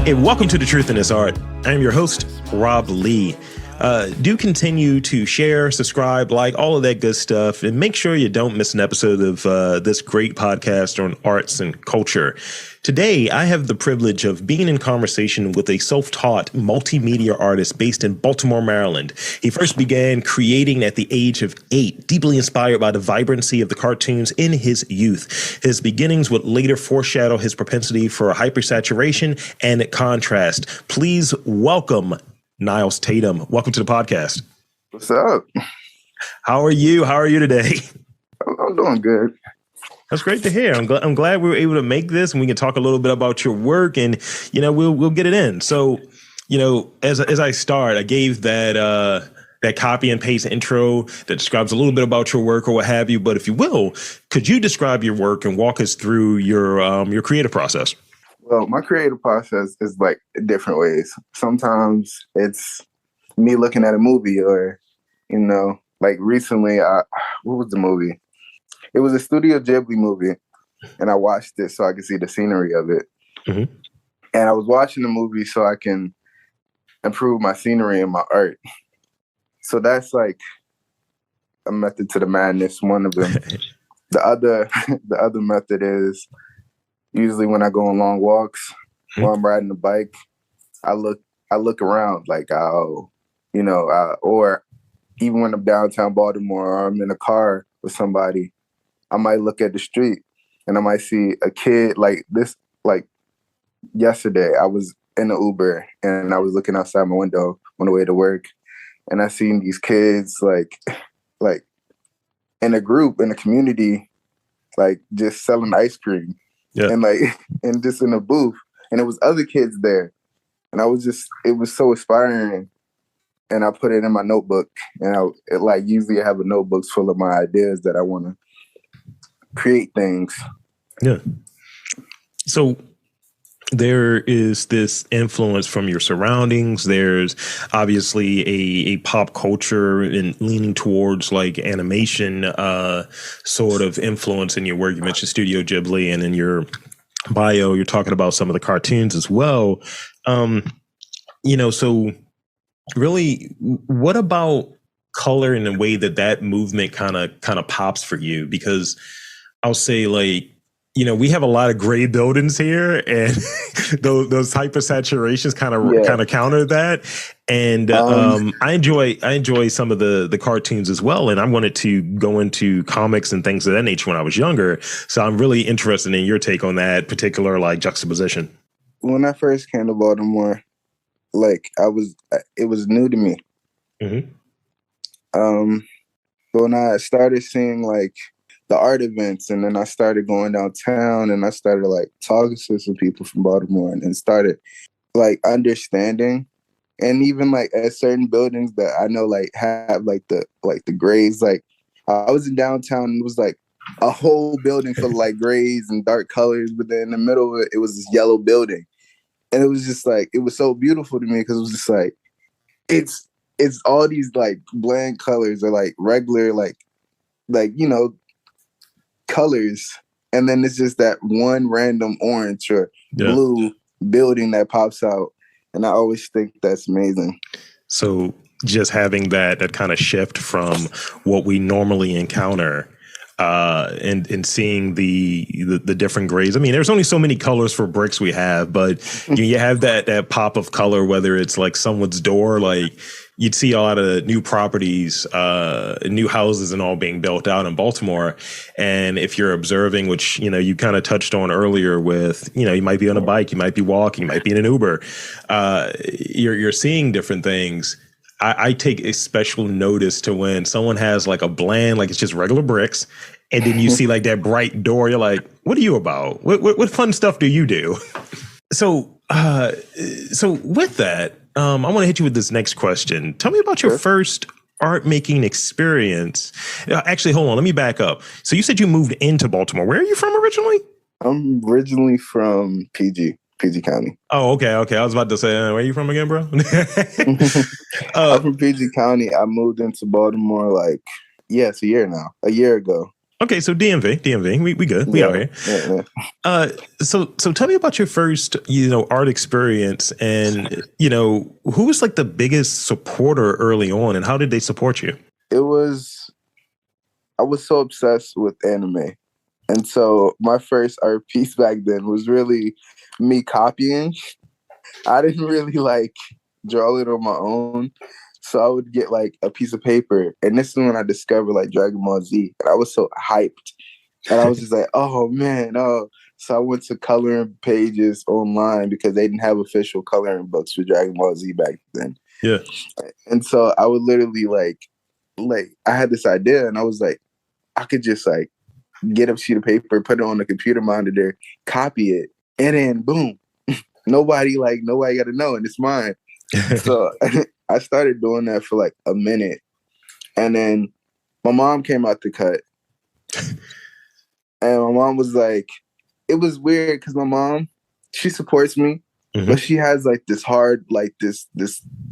Hey, welcome to The Truth in This Art. I am your host, Rob Lee. Do continue to share, subscribe, like, all of that good stuff, and make sure you don't miss an episode of this great podcast on arts and culture. Today, I have the privilege of being in conversation with a self-taught multimedia artist based in Baltimore, Maryland. He first began creating at the age of 8, deeply inspired by the vibrancy of the cartoons in his youth. His beginnings would later foreshadow his propensity for hypersaturation and contrast. Please welcome Niles Tatum. Welcome to the podcast. What's up? How are you? How are you today? I'm doing good. That's great to hear. I'm glad we were able to make this, and we can talk a little bit about your work, and we'll get it in. So, as I start, I gave that copy and paste intro that describes a little bit about your work or what have you. But if you will, could you describe your work and walk us through your creative process? Well, my creative process is like different ways. Sometimes it's me looking at a movie, or like recently, what was the movie? It was a Studio Ghibli movie, and I watched it so I could see the scenery of it. Mm-hmm. And I was watching the movie so I can improve my scenery and my art. So that's like a method to the madness, one of them. The other method is usually when I go on long walks, while I'm riding the bike, I look around like, or even when I'm downtown Baltimore or I'm in a car with somebody, I might look at the street and I might see a kid like this. Like yesterday, I was in an Uber and I was looking outside my window on the way to work, and I seen these kids like in a group, in a community, like just selling ice cream. Yeah. And just in a booth, and it was other kids there, and it was so inspiring, and I put it in my notebook, and usually I have a notebook full of my ideas that I want to create things. Yeah. So there is this influence from your surroundings. There's obviously a pop culture and leaning towards like animation sort of influence in your work. You mentioned Studio Ghibli, and in your bio, you're talking about some of the cartoons as well. So really, what about color and the way that movement kind of pops for you? Because I'll say, like, we have a lot of gray buildings here, and those hypersaturations kind of counter that. And I enjoy some of the cartoons as well. And I wanted to go into comics and things of that nature when I was younger. So I'm really interested in your take on that particular like juxtaposition. When I first came to Baltimore, it was new to me. Mm-hmm. But when I started seeing like the art events, and then I started going downtown, and I started like talking to some people from Baltimore, and started like understanding, and even like at certain buildings that I know like have like the grays. Like I was in downtown, and it was like a whole building full of like grays and dark colors, but then in the middle of it was this yellow building, and it was just like, it was so beautiful to me, because it was just like it's all these like bland colors, or like regular like colors, and then it's just that one random orange or blue building that pops out, and I always think that's amazing. So just having that kind of shift from what we normally encounter, and seeing the different grays. I mean, there's only so many colors for bricks we have, but you have that pop of color, whether it's like someone's door, like you'd see a lot of new properties, new houses and all being built out in Baltimore. And if you're observing, which, you kind of touched on earlier with, you might be on a bike, you might be walking, you might be in an Uber, you're seeing different things. I take a special notice to when someone has like a bland, like it's just regular bricks, and then you see like that bright door. You're like, what are you about? What fun stuff do you do? So with that, I want to hit you with this next question. Tell me about your first art making experience. Actually, hold on. Let me back up. So you said you moved into Baltimore. Where are you from originally? I'm originally from PG County. Oh, okay. I was about to say, where are you from again, bro? I'm from PG County. I moved into Baltimore, it's a year ago. Okay, so DMV, we good, we out Yeah, here. yeah, So tell me about your first, art experience, and who was like the biggest supporter early on, and how did they support you? it was. I was so obsessed with anime, and so my first art piece back then was really me copying. I didn't really like draw it on my own. So I would get like a piece of paper. And this is when I discovered like Dragon Ball Z. And I was so hyped. And I was just like, oh man, oh. So I went to coloring pages online because they didn't have official coloring books for Dragon Ball Z back then. Yeah. And so I would literally like I had this idea and I was like, I could just like get a sheet of paper, put it on the computer monitor, copy it, and then boom. Nobody got to know, and it's mine. So I started doing that for like a minute, and then my mom came out the cut, and my mom was like, it was weird because my mom, she supports me, but she has like this hard, like this.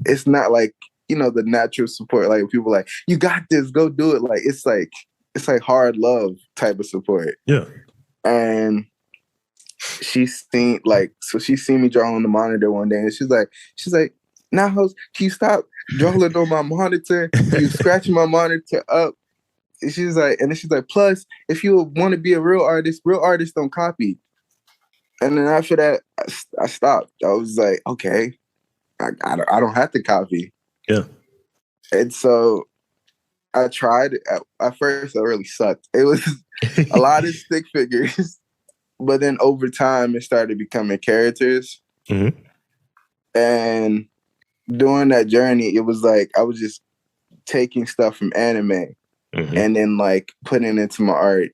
It's not like the natural support. Like people like, you got this, go do it. Like it's like hard love type of support. Yeah. And she seen me drawing on the monitor one day, and she's like, Niles, can you stop drawing on my monitor? You scratching my monitor up. And she's like, plus, if you want to be a real artists don't copy. And then after that, I stopped. I was like, okay, I don't have to copy. Yeah. And so I tried. At first, I really sucked. It was a lot of stick figures. But then over time, it started becoming characters. Mm-hmm. And during that journey, it was like I was just taking stuff from anime and then like putting it into my art.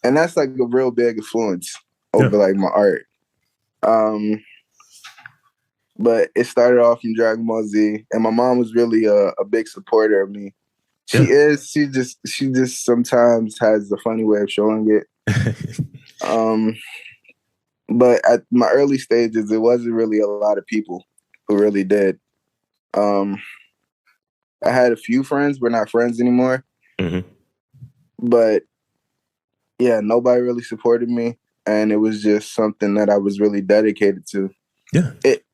And that's like a real big influence over like my art. But it started off in Dragon Ball Z, and my mom was really a big supporter of me. She just sometimes has a funny way of showing it. But at my early stages, it wasn't really a lot of people who really did. I had a few friends. We're not friends anymore. But yeah, nobody really supported me. And it was just something that I was really dedicated to. Yeah. It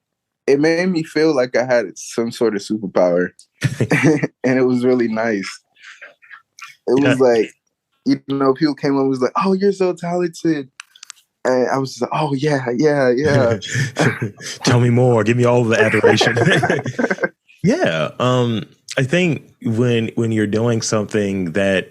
made me feel like I had some sort of superpower. And it was really nice. It was like, people came up and was like, oh, you're so talented. And I was just like, oh, yeah. Tell me more. Give me all the adoration. Yeah. I think when you're doing something that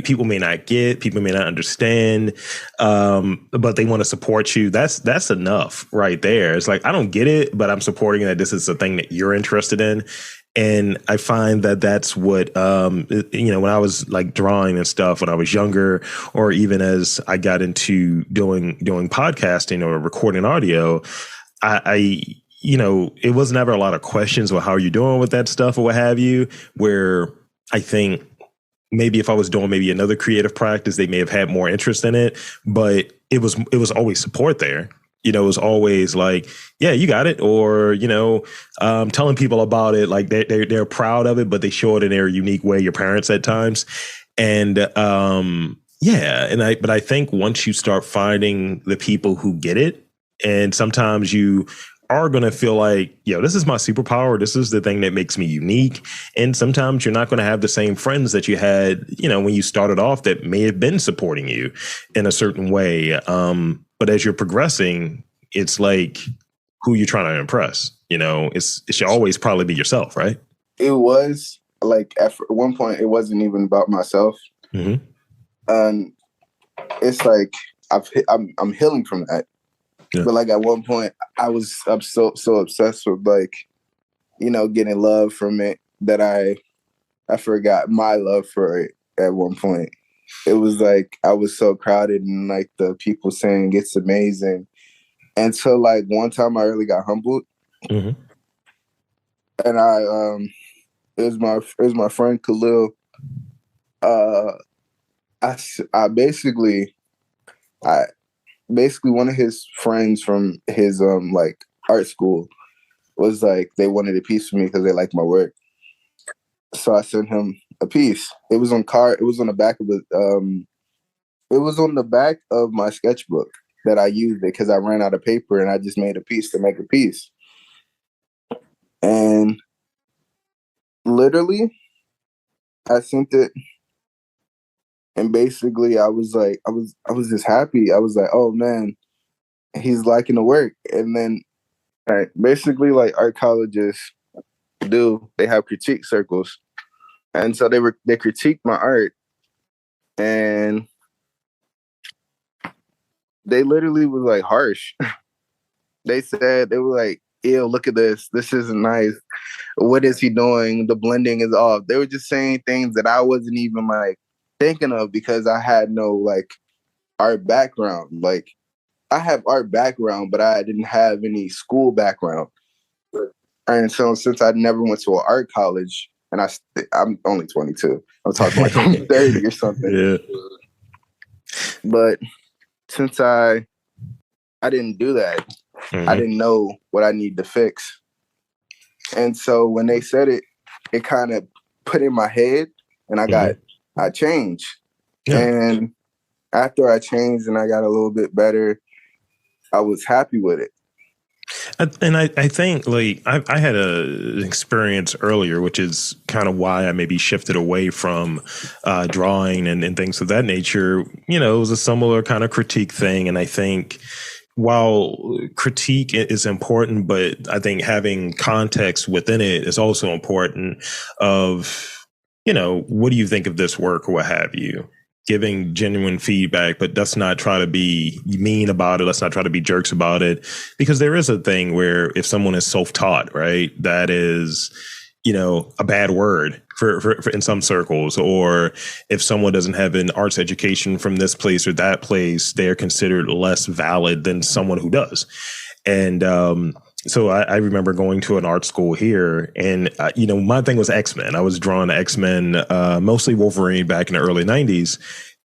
people may not get, people may not understand, but they want to support you, that's enough right there. It's like, I don't get it, but I'm supporting that this is a thing that you're interested in. And I find that that's what, when I was like drawing and stuff when I was younger, or even as I got into doing podcasting or recording audio, I it was never a lot of questions about how you're doing with that stuff or what have you, where I think maybe if I was doing maybe another creative practice, they may have had more interest in it, but it was always support there. It was always like, yeah, you got it. Or, telling people about it, like they're proud of it, but they show it in their unique way, your parents at times. And but I think once you start finding the people who get it, and sometimes you are going to feel like, this is my superpower. This is the thing that makes me unique. And sometimes you're not going to have the same friends that you had, when you started off that may have been supporting you in a certain way. But as you're progressing, it's like who you're trying to impress. It should always probably be yourself, right? It was like at one point, it wasn't even about myself. And it's like I'm healing from that. Yeah. But like at one point, I'm so obsessed with like, getting love from it that I forgot my love for it at one point. It was like I was so crowded and like the people saying it's amazing. And so like one time I really got humbled. And it was my friend Khalil. I basically one of his friends from his like art school was like, they wanted a piece of me because they liked my work. So I sent him a piece. It was on car. It was on the back of the. It was on the back of my sketchbook that I used it because I ran out of paper and I just made a piece to make a piece. And literally, I sent it, and basically, I was like, I was just happy. I was like, oh man, he's liking the work. And then, right, basically, like art colleges do, they have critique circles, and so they critiqued my art, and they literally was like harsh. They said they were like, ew, look at this. This isn't nice. What is he doing? The blending is off. They were just saying things that I wasn't even like thinking of because I had no like art background. Like I have art background, but I didn't have any school background. And so since I never went to an art college, and I'm only 22. I'm talking like I'm 30 or something. Yeah. But since I didn't do that, I didn't know what I need to fix. And so when they said it, it kind of put in my head, and I changed. Yeah. And after I changed and I got a little bit better, I was happy with it. And I think like I had an experience earlier, which is kind of why I maybe shifted away from drawing and things of that nature. You know, it was a similar kind of critique thing. And I think while critique is important, but I think having context within it is also important of, you know, what do you think of this work or what have you? Giving genuine feedback, but let's not try to be mean about it. Let's not try to be jerks about it, because there is a thing where if someone is self-taught, right, that is, you know, a bad word for in some circles, or if someone doesn't have an arts education from this place or that place, they're considered less valid than someone who does. And so I remember going to an art school here, and you know, my thing was X-Men. I was drawing X-Men, mostly Wolverine back in the early '90s,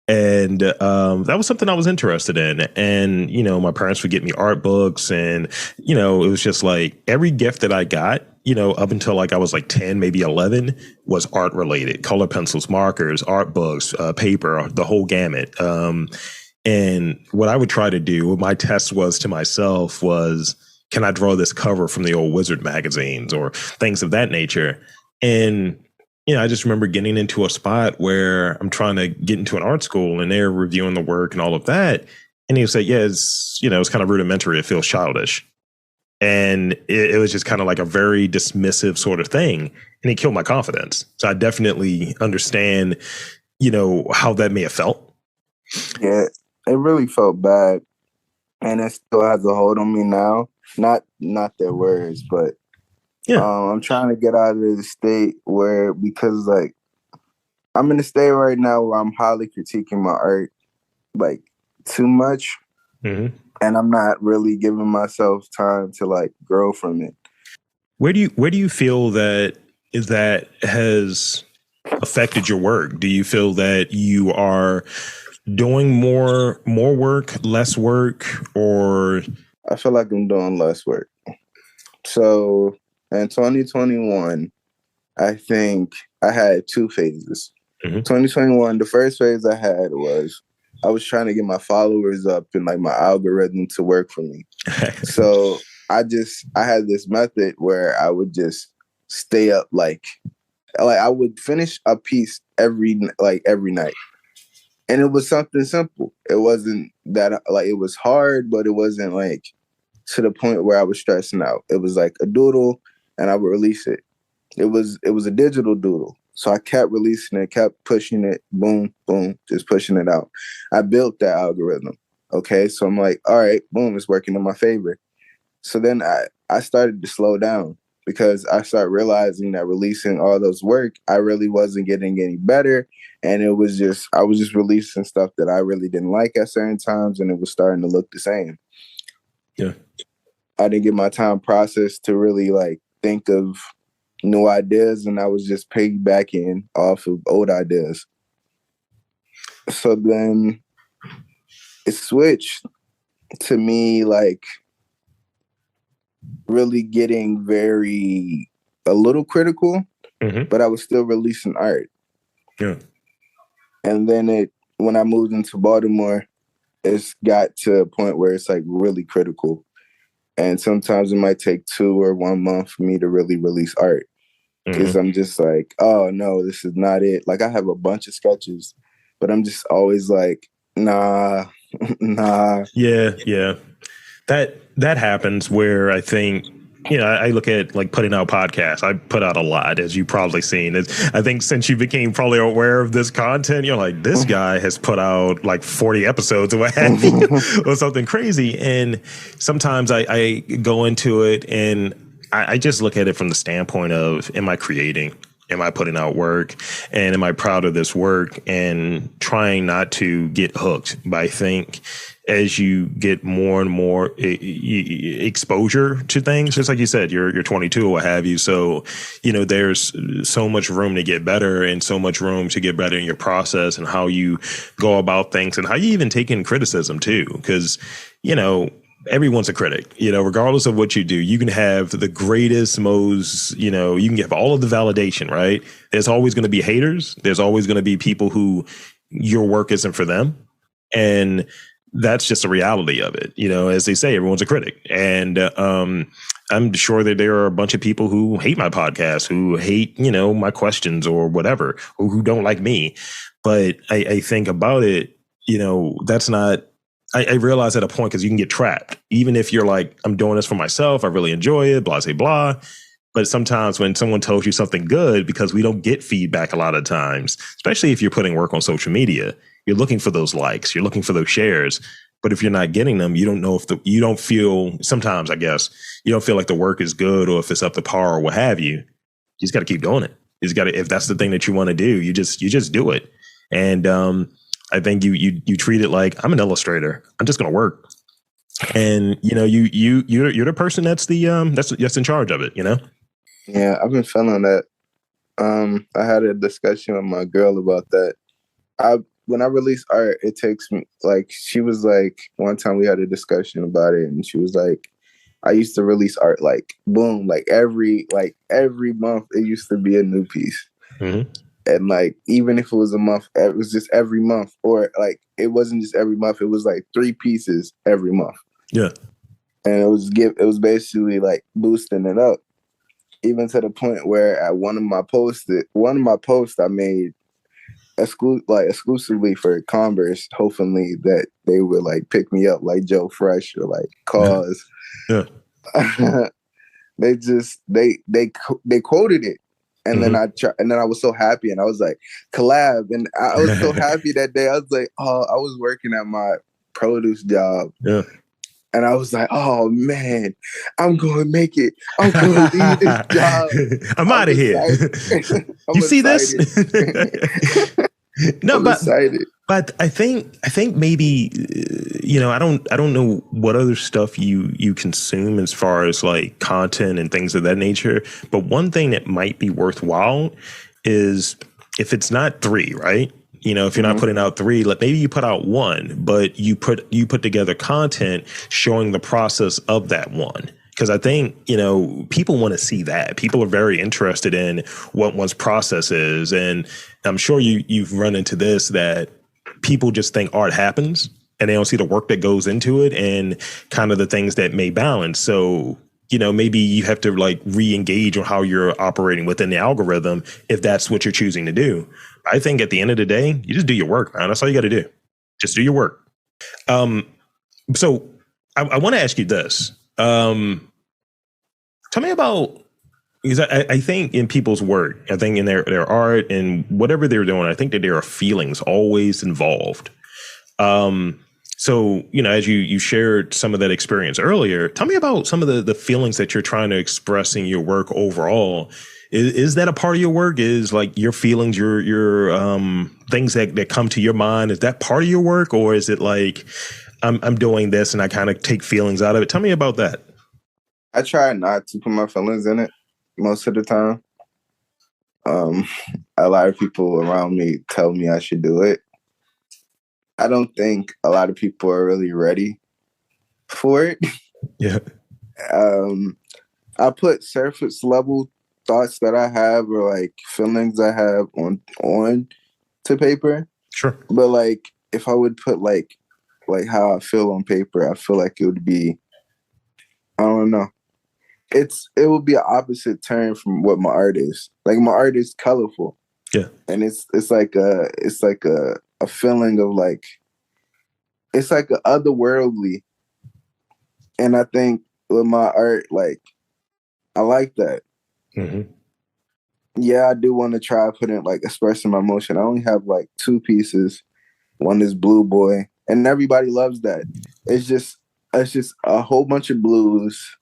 and that was something I was interested in. And you know, my parents would get me art books, and you know, it was just like every gift that I got, you know, up until like I was like 10, maybe 11, was art related: color pencils, markers, art books, paper, the whole gamut. And what I would try to do, what my test was to myself was, can I draw this cover from the old Wizard magazines or things of that nature? And, you know, I just remember getting into a spot where I'm trying to get into an art school and they're reviewing the work and all of that. And he would say, yeah, it's, you know, it's kind of rudimentary. It feels childish. And it was just kind of like a very dismissive sort of thing. And it killed my confidence. So I definitely understand, you know, how that may have felt. Yeah, it really felt bad. And it still has a hold on me now. Not their words, but Yeah. I'm trying to get out of the state where, because like I'm in a state right now where I'm highly critiquing my art like too much, and I'm not really giving myself time to like grow from it. Where do you feel that has affected your work? Do you feel that you are doing more work, less work, or? I feel like I'm doing less work. So in 2021, I think I had two phases. 2021, the first phase I had was I was trying to get my followers up and like my algorithm to work for me. So I had this method where I would just stay up like I would finish a piece every night. And it was something simple. It wasn't that like it was hard, but it wasn't like to the point where I was stressing out. It was like a doodle and I would release it. It was a digital doodle. So I kept releasing it, kept pushing it, boom, boom, just pushing it out. I built that algorithm. Okay. So I'm like, all right, boom, it's working in my favor. So then I started to slow down because I started realizing that releasing all those work, I really wasn't getting any better. And I was just releasing stuff that I really didn't like at certain times, and it was starting to look the same. Yeah. I didn't get my time process to really like think of new ideas, and I was just piggybacking off of old ideas. So then it switched to me like really getting a little critical, but I was still releasing art. Yeah. And then when I moved into Baltimore, it's got to a point where it's like really critical. And sometimes it might take 2 or 1 month for me to really release art. Because I'm just like, oh no, this is not it. Like I have a bunch of sketches, but I'm just always like, nah, nah. Yeah. That happens where I think, I look at like putting out podcasts. I put out a lot, as you've probably seen. I think since you became probably aware of this content, you're like, this guy has put out like 40 episodes or what have you, or something crazy. And sometimes I go into it and I just look at it from the standpoint of, am I creating? Am I putting out work? And am I proud of this work? And trying not to get hooked. But I think as you get more and more exposure to things, just like you said, you're 22 or what have you. So, there's so much room to get better and so much room to get better in your process and how you go about things and how you even take in criticism too. Because, everyone's a critic, regardless of what you do. You can have the greatest, most, you can get all of the validation, right? There's always going to be haters. There's always going to be people who your work isn't for them. And that's just the reality of it. As they say, everyone's a critic. And I'm sure that there are a bunch of people who hate my podcast, who hate, my questions or whatever, or who don't like me. But I think about it, that's not, I realize at a point, because you can get trapped, even if you're like, I'm doing this for myself, I really enjoy it, blah, blah, blah. But sometimes when someone tells you something good, because we don't get feedback a lot of times, especially if you're putting work on social media, you're looking for those likes, you're looking for those shares. But if you're not getting them, you don't know if you don't feel, sometimes I guess, you don't feel like the work is good or if it's up to par or what have you. You just got to keep doing it. You just got to, if that's the thing that you want to do, you just do it. And I think you treat it like, I'm an illustrator. I'm just going to work. And, you're the person that's that's in charge of it, Yeah, I've been feeling that. I had a discussion with my girl about that. When I release art, it takes me, like, she was like, one time we had a discussion about it, and she was like, I used to release art like boom, like every month it used to be a new piece. Mm-hmm. And like, even if it was a month, it was just every month, or like, it wasn't just every month, it was like 3 pieces every month. Yeah. And it was basically like boosting it up, even to the point where at one of my posts I made exclusively for Converse, hopefully that they would like pick me up like Joe Fresh or like Cause. Yeah. They quoted it. And then I was so happy, and I was like, collab. And I was so happy that day. I was like, oh, I was working at my produce job. Yeah. And I was like, oh man, I'm going to make it. I'm going to leave this job. I'm out of here. You see this? No, but I think maybe, I don't know what other stuff you consume as far as like content and things of that nature. But one thing that might be worthwhile is if it's not 3, right? If you're not putting out 3, like maybe you put out 1, but you put together content showing the process of that 1. Because I think, people want to see that. People are very interested in what one's process is. And I'm sure you've run into this, that people just think art happens and they don't see the work that goes into it and kind of the things that may balance. So, maybe you have to like re-engage on how you're operating within the algorithm if that's what you're choosing to do. I think at the end of the day, you just do your work, man. That's all you got to do. Just do your work. So I want to ask you this. Tell me about, because I think in people's work, I think in their art and whatever they're doing, I think that there are feelings always involved. So, as you shared some of that experience earlier, tell me about some of the feelings that you're trying to express in your work overall. Is that a part of your work? Is like your feelings, your things that come to your mind, is that part of your work? Or is it like, I'm doing this and I kind of take feelings out of it? Tell me about that. I try not to put my feelings in it most of the time. A lot of people around me tell me I should do it. I don't think a lot of people are really ready for it. Yeah. I put surface level thoughts that I have or like feelings I have on to paper. Sure. But like, if I would put like how I feel on paper, I feel like it would be, I don't know. It would be an opposite turn from what my art is. Like my art is colorful. Yeah. And it's like a feeling of like, it's like a otherworldly. And I think with my art, like, I like that. Mm-hmm. Yeah, I do want to try putting like expressing my emotion. I only have like 2 pieces. One is Blue Boy, and everybody loves that. It's just a whole bunch of blues,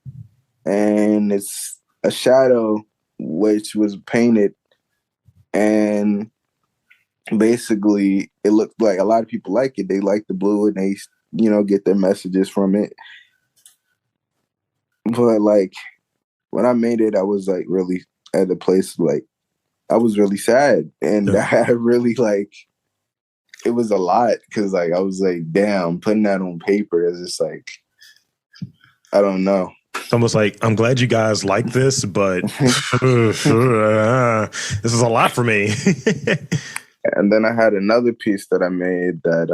and it's a shadow which was painted, and basically it looked like a lot of people like it. They like the blue, and they get their messages from it. But like when I made it, I was like really at a place like I was really sad, and I really like it was a lot because like I was like, damn, putting that on paper is just like I don't know. It's almost like I'm glad you guys like this, but this is a lot for me. And then I had another piece that I made that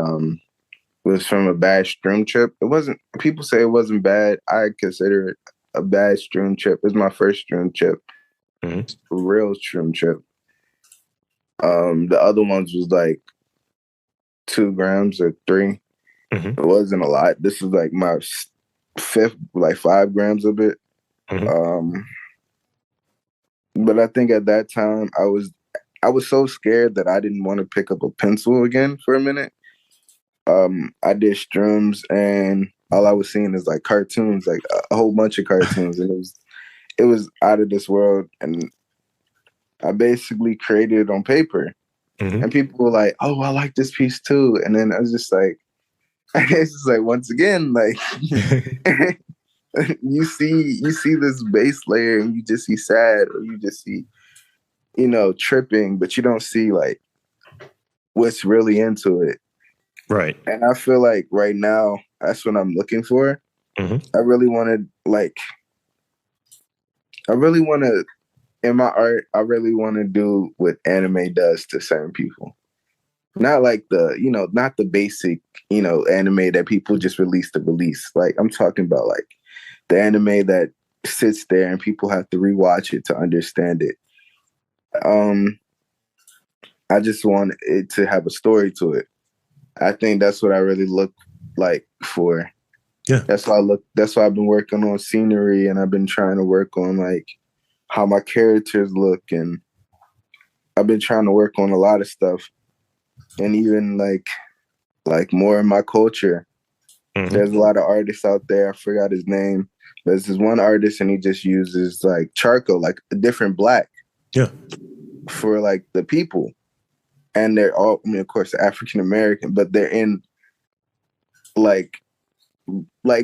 was from a bad stream trip. It wasn't. People say it wasn't bad. I consider it a bad stream trip. It was my first stream trip, a real stream trip. The other ones was like 2 grams or 3. It wasn't a lot. This is like my 5th, like 5 grams of it. But I think at that time I was so scared that I didn't want to pick up a pencil again for a minute. I did strums, and all I was seeing is like cartoons, like a whole bunch of cartoons, and it was out of this world. And I basically created it on paper, and people were like, "Oh, I like this piece too." And then I was just like, it's just like once again, like you see this base layer, and you just see sad, or you just see tripping, but you don't see like what's really into it. Right. And I feel like right now, that's what I'm looking for. I really want to, in my art, I really want to do what anime does to certain people. Not like not the basic, anime that people just release to release. Like, I'm talking about like the anime that sits there and people have to rewatch it to understand it. I just want it to have a story to it. I think that's what I really look like for. Yeah. That's why I've been working on scenery, and I've been trying to work on like how my characters look, and I've been trying to work on a lot of stuff, and even like more in my culture. There's a lot of artists out there. I forgot his name, but there's this one artist, and he just uses like charcoal, like a different black, for like the people. And they're all, I mean, of course, African American, but they're in like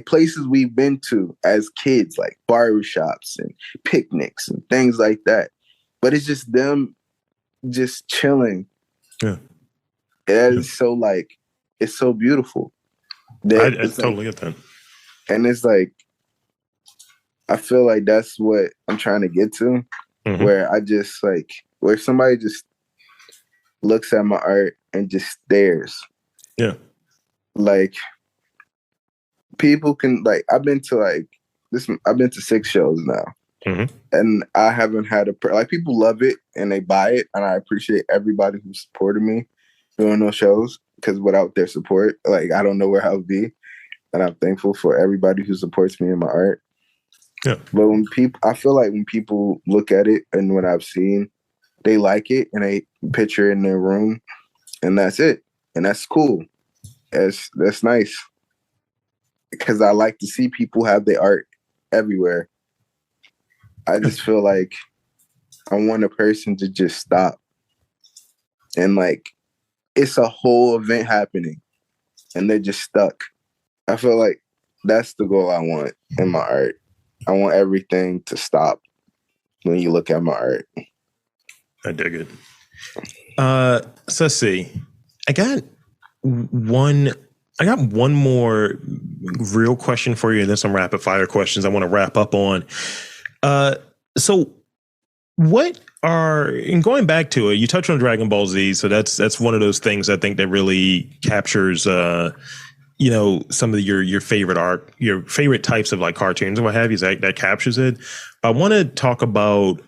places we've been to as kids, like barbershops and picnics and things like that. But it's just them just chilling. Yeah. That is so like, it's so beautiful. I totally get that. And it's like, I feel like that's what I'm trying to get to, where I just like, where somebody just looks at my art and just stares. Yeah. Like, people can, like, I've been to 6 shows now. And I haven't had like, people love it and they buy it, and I appreciate everybody who supported me during those shows, because without their support, like, I don't know where I would be. And I'm thankful for everybody who supports me in my art. Yeah. But I feel like when people look at it and what I've seen, they like it and they picture it in their room, and that's it. And that's cool. That's nice. Because I like to see people have their art everywhere. I just feel like I want a person to just stop. And like, it's a whole event happening and they're just stuck. I feel like that's the goal I want in my art. I want everything to stop when you look at my art. I dig it. So let's see. I got one more real question for you, and then some rapid fire questions I want to wrap up on. So What are, and going back to it, you touched on Dragon Ball Z, so that's one of those things I think that really captures some of your favorite art, your favorite types of like cartoons and what have you, that captures it. But I want to talk about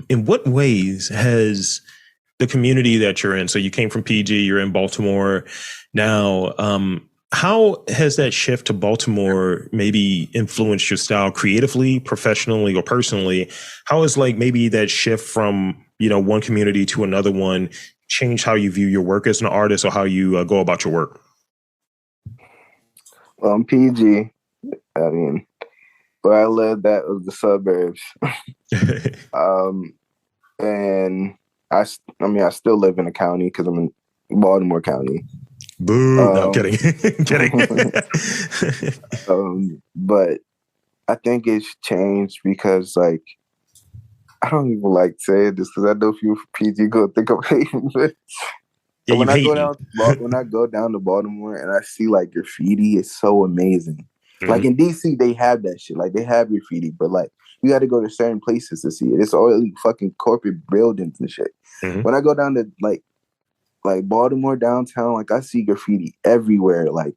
in what ways has the community that you're in, so you came from PG, you're in Baltimore now, how has that shift to Baltimore maybe influenced your style creatively, professionally, or personally? How has like maybe that shift from, one community to another one changed how you view your work as an artist or how you go about your work? PG, I mean, where I lived, that was the suburbs. um, and I still live in the county because I'm in Baltimore County. Boo! No, kidding, kidding. But I think it's changed because, like, I don't even like saying this because I know if you're PG, go think I'm hating. But Yeah, when I go down to Baltimore and I see like graffiti, it's so amazing. Mm-hmm. Like in DC, they have that shit. Like they have graffiti, but like you got to go to certain places to see it. It's all fucking corporate buildings and shit. Mm-hmm. When I go down to like Baltimore downtown, like I see graffiti everywhere, like,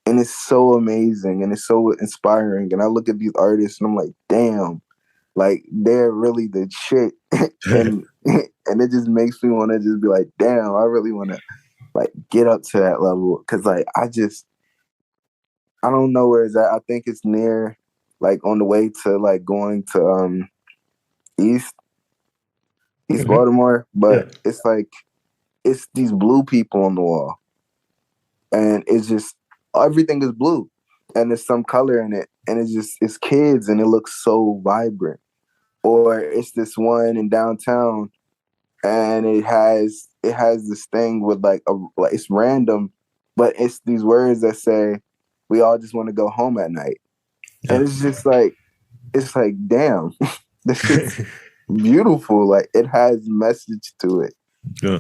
and it's so amazing and it's so inspiring. And I look at these artists and I'm like, damn, like they're really the shit. and it just makes me want to just be like, damn, I really want to like get up to that level. Cause like, I don't know where it's at. I think it's near, like on the way to like going to East mm-hmm. Baltimore, but it's like, it's these blue people on the wall. And it's just, everything is blue. And there's some color in it. And it's kids and it looks so vibrant. Or it's this one in downtown and it has this thing with like it's random, but it's these words that say, we all just want to go home at night. Yeah. And it's just like, damn, this shit's beautiful. Like it has message to it. Yeah.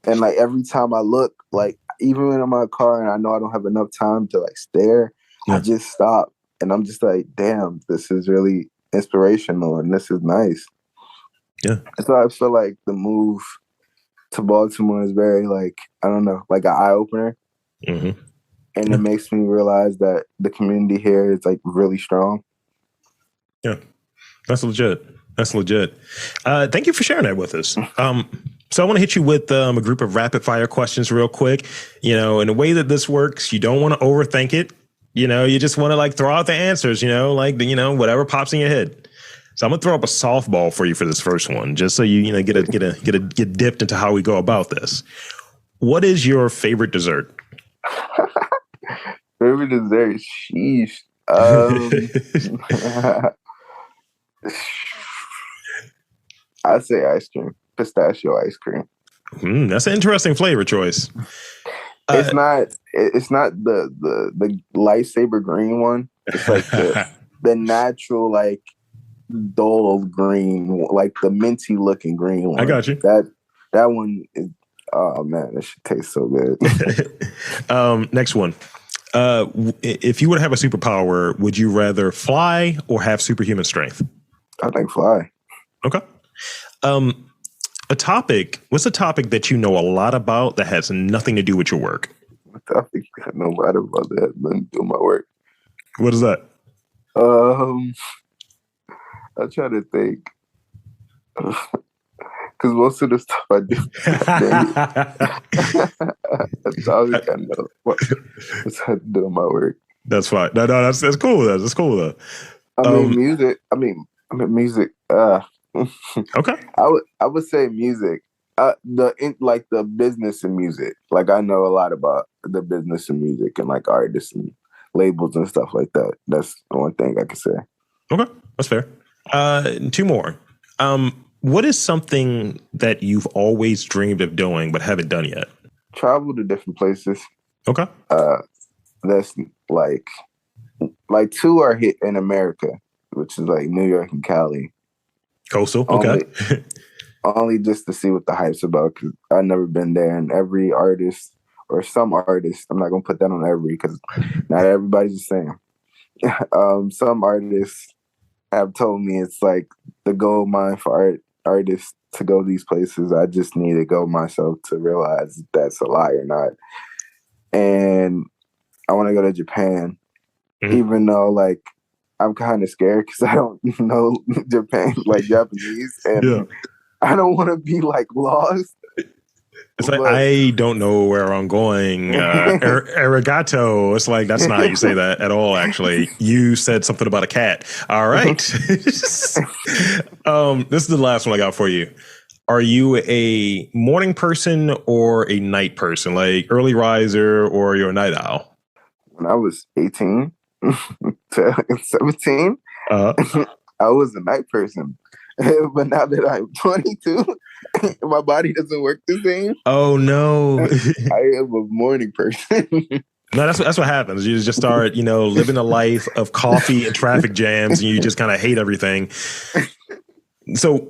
And like every time I look, like even when I'm in my car and I know I don't have enough time to like stare, I just stop and I'm just like, damn, this is really inspirational and this is nice. Yeah. So I feel like the move to Baltimore is very like, I don't know, like an eye opener. Mm-hmm. And it makes me realize that the community here is like really strong. Yeah, that's legit. Thank you for sharing that with us. So I want to hit you with a group of rapid fire questions real quick. In the way that this works, you don't want to overthink it. You just want to like throw out the answers, whatever pops in your head. So I'm going to throw up a softball for you for this first one, just so you get dipped into how we go about this. What is your favorite dessert? Favorite dessert? Sheesh. I'd say ice cream. Pistachio ice cream. That's an interesting flavor choice. It's not the lightsaber green one. It's like the natural like dull green, like the minty looking green one. I got you. That one is, oh man, that should taste so good. Next one. If you were to have a superpower, would you rather fly or have superhuman strength? I think fly. Okay. What's a topic that you know a lot about that has nothing to do with your work? A topic I know a lot about that has nothing to do with my work. What is that? I try to think. Because most of the stuff I do, that's all I know. What's had to do with my work? That's fine. No, that's cool. That's cool though. Music. Music. Okay. I would say music. The business in music. Like I know a lot about the business in music and like artists and labels and stuff like that. That's the one thing I could say. Okay, that's fair. Two more. What is something that you've always dreamed of doing but haven't done yet? Travel to different places. Okay. That's like two are hit in America, which is like New York and Cali. Coastal. Okay. Only just to see what the hype's about, because I've never been there. And every artist or some artists, I'm not gonna put that on every, because not everybody's the same. Some artists have told me it's like the gold mine for art. artists to go these places. I just need to go myself to realize if that's a lie or not. And I want to go to Japan, even though like I'm kind of scared because I don't know Japan like Japanese, and I don't want to be like lost. It's like, I don't know where I'm going. Arigato. It's like, that's not how you say that at all, actually. You said something about a cat. All right. This is the last one I got for you. Are you a morning person or a night person? Like early riser, or you're a night owl? When I was 18 to 17, I was a night person. But now that I'm 22, my body doesn't work the same. Oh no! I am a morning person. No, that's what happens. You just start, living a life of coffee and traffic jams, and you just kind of hate everything. So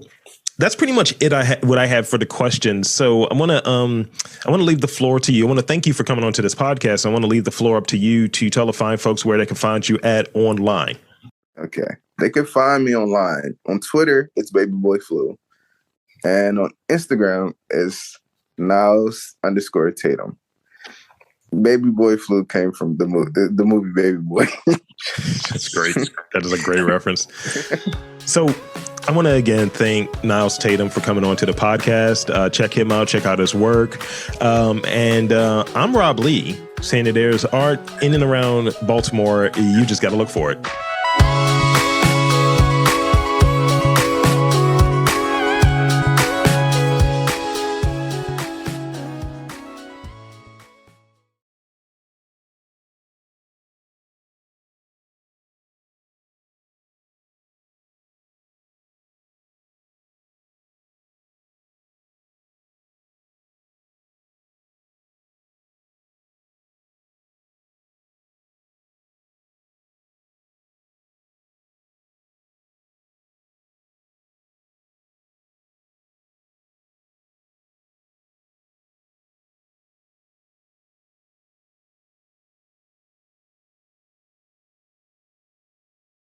that's pretty much it. What I have for the questions. So I want to leave the floor to you. I want to thank you for coming onto this podcast. I want to leave the floor up to you to tell the fine folks where they can find you at online. Okay. They can find me online. On Twitter, it's babyboyflu. And on Instagram, it's Niles_Tatum. Baby Boy Flu came from the movie Baby Boy. That's great. That is a great reference. So I want to again thank Niles Tatum for coming on to the podcast. Check him out. Check out his work. And I'm Rob Lee, saying that there's art in and around Baltimore. You just got to look for it.